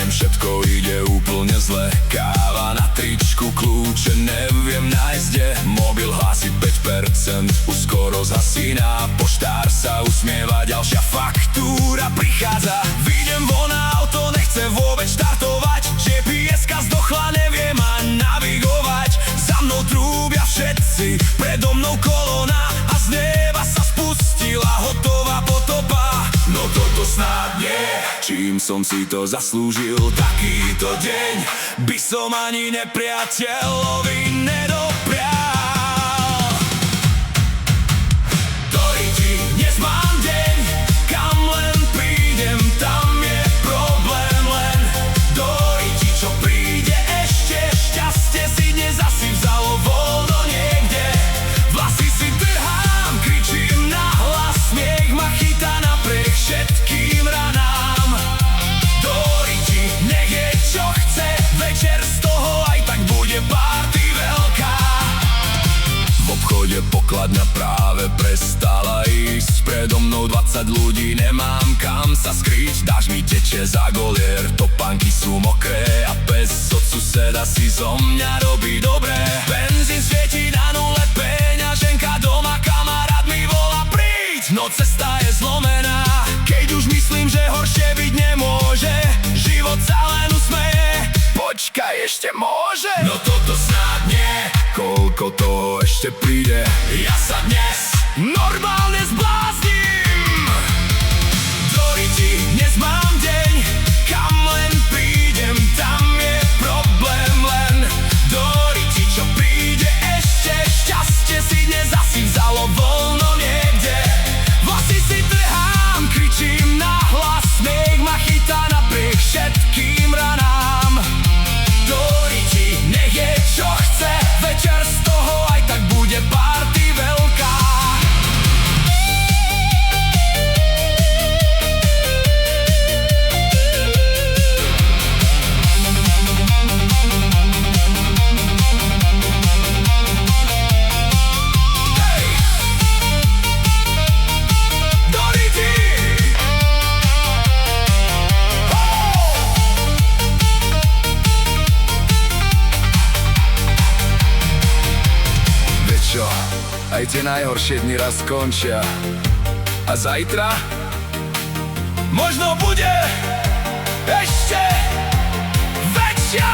ňem všetko ide úplne zle. Káva na tričku, kľúče neviem nájsť kde. Mobil hlási 5%, už skoro zhasína. Poštár sa usmieva, ďalšia faktúra prichádza. Vyjdem von a auto nechce vôbec štartovať. GPS-ka zdochla, neviem ma navigovať. Za mnou trúbia všetci, predo mnou kolona a z neba sa spustila hotová potopa. No toto snáď nie, čím som si to zaslúžil. Takýto deň by som ani nepriateľovi nedoprial. Doriti, dnes mám deň, kam len prídem, tam je problém len. Doriti, čo príde ešte, šťastie si dnes asi vzalo voľno niekde. Vlasy si trhám, kričím nahlas, smiech ma chytá napriek všetkým ranám. Doriti, nech je čo chce, večer z toho aj tak bude party veľká. V obchode pokladňa práve prestala ísť, predo mnou 20 ľudí, nemám kam sa skryť. Dáš mi teče za golier, topánky sú mokré a pes od suseda si zo mňa robí dobré. Benzín svieti na nule, peňaženka doma, kamarát mi volá príď. No cesta je zlomená, keď už myslím, že horšie byť nemôže. Život sa len usmeje, počkaj, ešte môže. No toto snáď nie, koľko toho ešte príde. Ja sa dnes normálne zblázním. Doriti, dnes mám deň, kam len prídem, tam je problém len. Doriti, čo príde ešte, šťastie si dnes asi vzalo voľno niekde. Vlasy si trhám, kričím nahlas, smiech ma chytá napriek všetkým ranám. Doriti, nech je čo chce, večer z toho aj tak bude party veľká. Hej! Doriti! Vieš čo, aj tie najhoršie dni raz skončia. A zajtra možno bude ešte väčšia